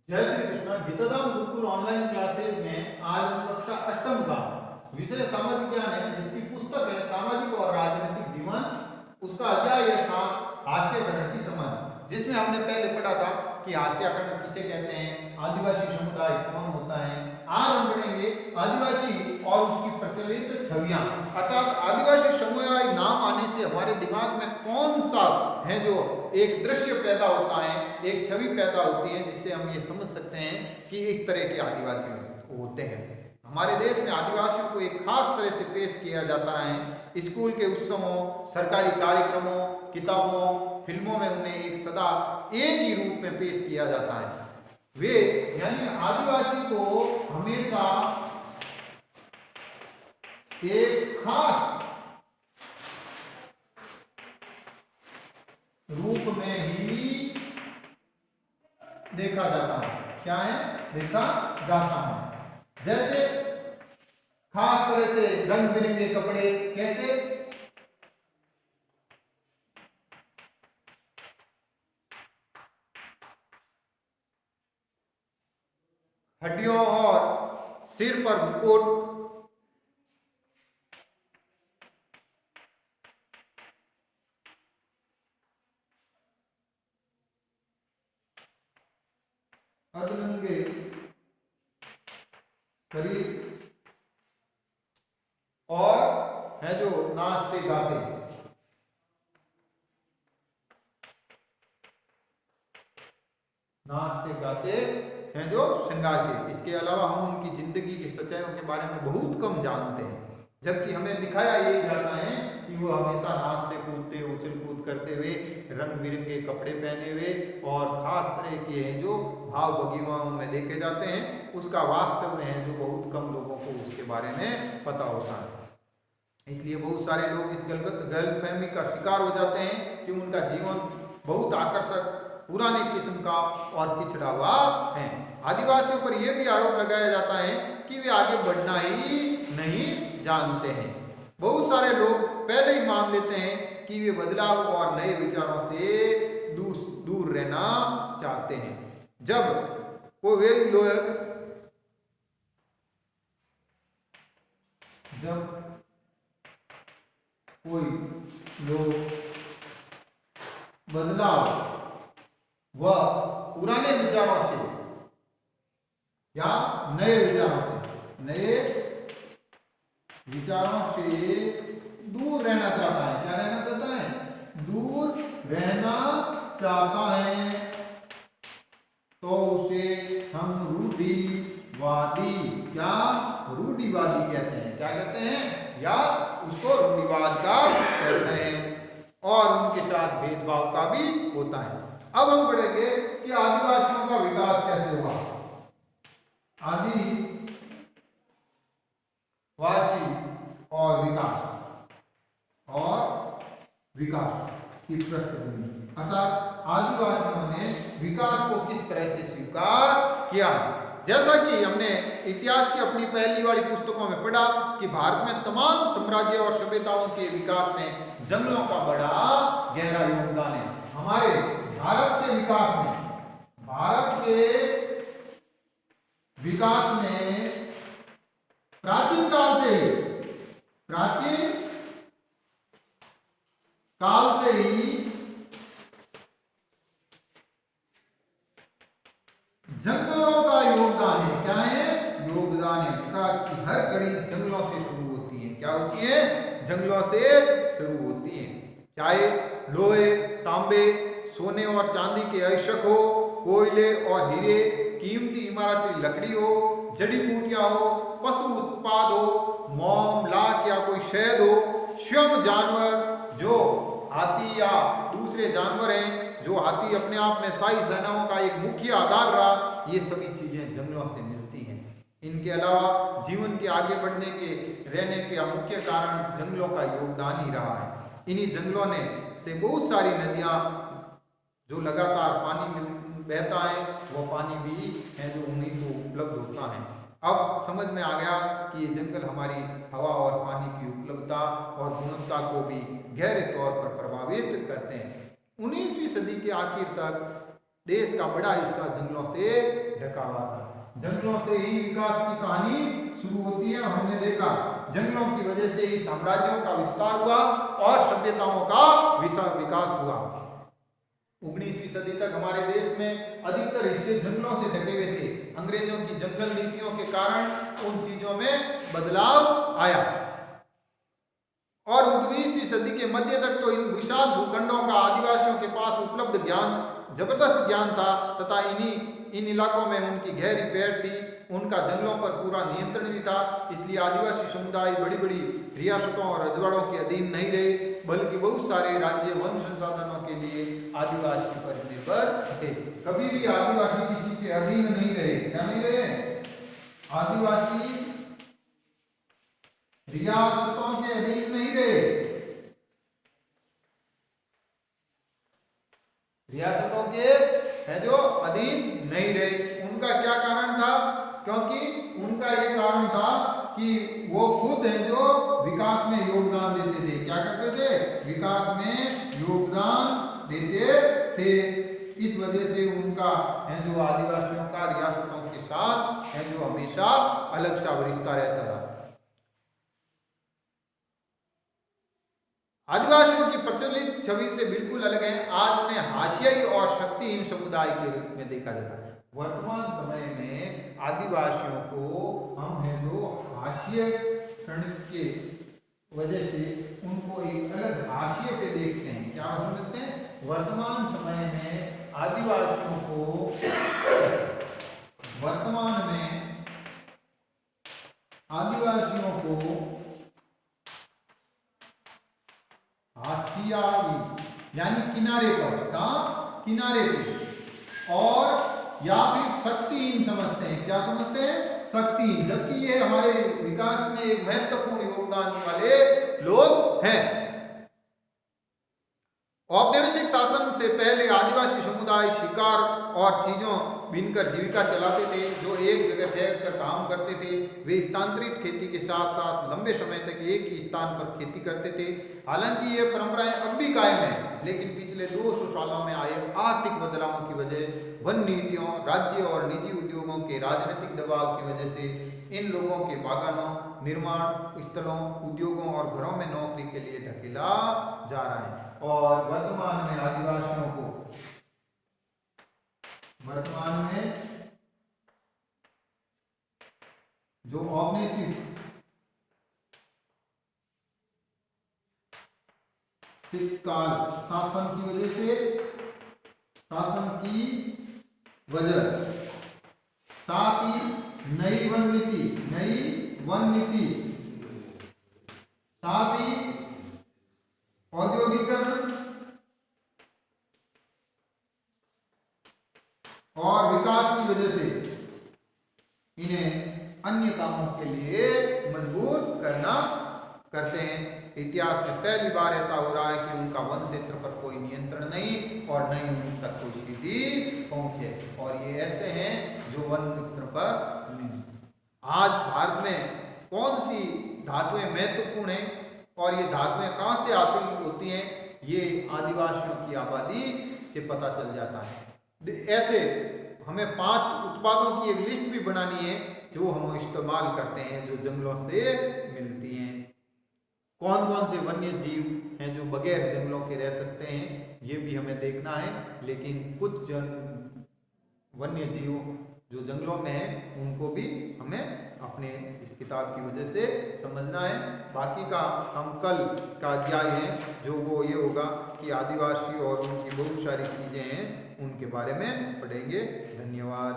जय Shri Krishna. गीताधाम Gurukul online classes में आज हम कक्षा अष्टम का विषय सामाजिक ज्ञान है, जिसकी पुस्तक है सामाजिक और राजनीतिक जीवन। उसका अध्याय है हास्यकरण की समझ, जिसमें हमने पहले पढ़ा था कि हास्यकरण किसे कहते हैं, आदिवासी समुदाय कौन होता है। आज हम पढ़ेंगे आदिवासी और उसकी प्रचलित छवियां, अर्थात आदिवासी समुदाय नाम आने से हमारे दिमाग में कौन सा है जो एक दृश्य पैदा होता है, एक छवि पैदा होती है, जिससे हम ये समझ सकते हैं कि इस तरह के आदिवासी होते हैं। हमारे देश में आदिवासियों को एक खास तरह से पेश किया जाता है। स्कूल के उत्सवों, सरकारी कार्यक्रमों, किताबों, फिल्मों में उन्हें एक सदा एक ही रूप में पेश किया जाता है। वे यानी आदिवासी को हमेशा एक खास रूप में ही देखा जाता है। क्या है? देखा जाता है। जैसे खास तरह से रंग बिरंगे कपड़े, कैसे? हड्डियों और सिर पर मुकुट, अधनंगे शरीर और है जो नाचते गाते, नाचते गाते हैं जो श्रृंगार के। इसके अलावा हम उनकी जिंदगी की सच्चाइयों के बारे में बहुत कम जानते हैं, जबकि हमें दिखाया यही जाता है कि वो हमेशा नाचते कूदते, उछल कूद करते हुए, रंग बिरंगे कपड़े पहने हुए और खास तरह के हैं जो भाव भंगिमाओं में देखे जाते हैं। उसका वास्तव में है जो बहुत कम लोगों को उसके बारे में पता होता है। इसलिए बहुत सारे लोग इस गलतफहमी का शिकार हो जाते हैं कि उनका जीवन बहुत आकर्षक, पुराने किस्म का और पिछड़ा हुआ है। आदिवासियों पर यह भी आरोप लगाया जाता है कि वे आगे बढ़ना ही नहीं जानते हैं। बहुत सारे लोग पहले ही मान लेते हैं कि वे बदलाव और नए विचारों से दूर रहना चाहते हैं। जब कोई लोग बदलाव व पुराने विचारों से या नए विचारों से दूर रहना चाहता है। क्या रहना चाहता है? दूर रहना चाहता है, तो उसे हम रूढ़िवादी कहते हैं। क्या कहते हैं? या उसको रूढ़िवाद का कहते हैं, और उनके साथ भेदभाव का भी होता है। अब हम पढ़ेंगे कि आदिवासियों का विकास कैसे हुआ। आदिवासी और विकास की पृष्ठभूमि, अर्थात आदिवासियों ने विकास को किस तरह से स्वीकार किया। जैसा कि हमने इतिहास की अपनी पहली वाली पुस्तकों में पढ़ा कि भारत में तमाम साम्राज्य और सभ्यताओं के विकास में जंगलों का बड़ा गहरा योगदान है। हमारे भारत के विकास में प्राचीन काल से ही जंगलों का योगदान है। क्या है? योगदान है। विकास की हर कड़ी जंगलों से शुरू होती है। क्या होती है? जंगलों से शुरू होती है। चाहे लोहे, तांबे, सोने और चांदी के आवश्यक हो, कोयले और हीरे, कीमती इमारती लकड़ी हो, जड़ी बूटियां हो, पशु उत्पाद हो, मोम, लाख या कोई शहद हो, स्वयं जानवर जो हाथी या दूसरे जानवर हैं, जो हाथी अपने आप में शाही सेनाओं का एक मुख्य आधार रहा, ये सभी चीजें जंगलों से मिलती हैं। इनके अलावा जीवन के आगे बढ़ने के, रहने के मुख्य कारण जंगलों का योगदान ही रहा है। इन्हीं जंगलों ने से बहुत सारी नदियां जो लगातार पानी बहता है, वो पानी भी है जो उन्हीं को उपलब्ध होता है। अब समझ में आ गया कि ये जंगल हमारी हवा और पानी की उपलब्धता और गुणवत्ता को भी गहरे तौर पर प्रभावित करते हैं। 19वीं सदी के आखिर तक देश का बड़ा हिस्सा जंगलों से ढका हुआ था। जंगलों से ही विकास की कहानी शुरू होती है। हमने देखा जंगलों की वजह से ही साम्राज्यों का विस्तार हुआ और सभ्यताओं का विकास हुआ। 19वीं सदी तक हमारे देश में अधिकतर हिस्से जंगलों से ढके हुए थे। अंग्रेजों की जंगल नीतियों के कारण उन चीजों में बदलाव आया और 19वीं सदी के मध्य तक तो इन विशाल भूखंडों का आदिवासियों के पास उपलब्ध ज्ञान, जबरदस्त ज्ञान था तथा इन इलाकों में उनकी गहरी पैठ थी। उनका जंगलों पर पूरा नियंत्रण भी था। इसलिए आदिवासी समुदाय बड़ी बड़ी रियासतों और रजवाड़ों के अधीन नहीं रहे, बल्कि बहुत सारे राज्य वन संसाधनों के लिए आदिवासी पर निर्भर थे। कभी भी आदिवासी किसी के अधीन नहीं रहे। क्या नहीं रहे? आदिवासी रियासतों के अधीन नहीं रहे, रियासतों के है जो अधीन नहीं रहे। उनका क्या कारण था? क्योंकि उनका ये कारण था कि वो खुद है जो विकास में योगदान देते थे। क्या करते थे? विकास में योगदान देते थे। इस वजह से उनका है जो आदिवासियों का रियासतों के साथ है जो हमेशा अलग सा रिश्ता रहता था। आदिवासियों की प्रचलित छवि से बिल्कुल अलग है। आज उन्हें हाशियाई और शक्तिहीन समुदाय के रूप में देखा जाता है। वर्तमान समय में आदिवासियों को हम है जो हाशिए के वजह से उनको एक अलग हाशिए पे देखते हैं। क्या समझते हैं? वर्तमान समय में आदिवासियों को हाशियाई यानी किनारे पर, कहाँ? किनारे पे, और या फिर शक्तिहीन समझते हैं। क्या समझते हैं? शक्तिहीन, जबकि ये हमारे विकास में एक महत्वपूर्ण योगदान वाले लोग हैं। औपनिवेशिक शासन से पहले आदिवासी समुदाय शिकार और चीजों बीनकर जीविका चलाते थे, जो एक जगह ठहरकर काम करते थे। वे स्थानांतरित खेती के साथ साथ लंबे समय तक एक ही स्थान पर खेती करते थे। हालांकि ये परंपराएं अब भी कायम है, लेकिन पिछले 200 सालों में आए आर्थिक बदलावों की वजह, वन नीतियों, राज्य और निजी उद्योगों के राजनीतिक दबाव की वजह से इन लोगों के बागानों, निर्माण स्थलों, उद्योगों और घरों में नौकरी के लिए ढकेला जा रहा है। और वर्तमान में आदिवासियों को जो औपनिवेशिक काल शासन की वजह साथ ही नई वन नीति साथ ही औद्योगिकरण और विकास की वजह से इन्हें अन्य कामों के लिए मजबूर करते हैं। इतिहास में पहली बार ऐसा हो रहा है कि उनका वन क्षेत्र पर कोई नियंत्रण नहीं और न ही उन तक कोई सीधी पहुंच है, और ये ऐसे हैं जो वन क्षेत्र पर नहीं। आज भारत में कौन सी धातुएं महत्वपूर्ण हैं और ये धातुएं कहाँ से आती होती हैं, ये आदिवासियों की आबादी से पता चल जाता है। ऐसे हमें 5 उत्पादों की एक लिस्ट भी बनानी है जो हम इस्तेमाल करते हैं, जो जंगलों से मिलती हैं। कौन कौन से वन्य जीव हैं जो बगैर जंगलों के रह सकते हैं, ये भी हमें देखना है। लेकिन कुछ वन्य जीव जो जंगलों में हैं उनको भी हमें अपने इस किताब की वजह से समझना है। बाकी का हम कल का अध्याय है जो वो ये होगा कि आदिवासी और उनकी बहुत सारी चीज़ें हैं, उनके बारे में पढ़ेंगे। धन्यवाद।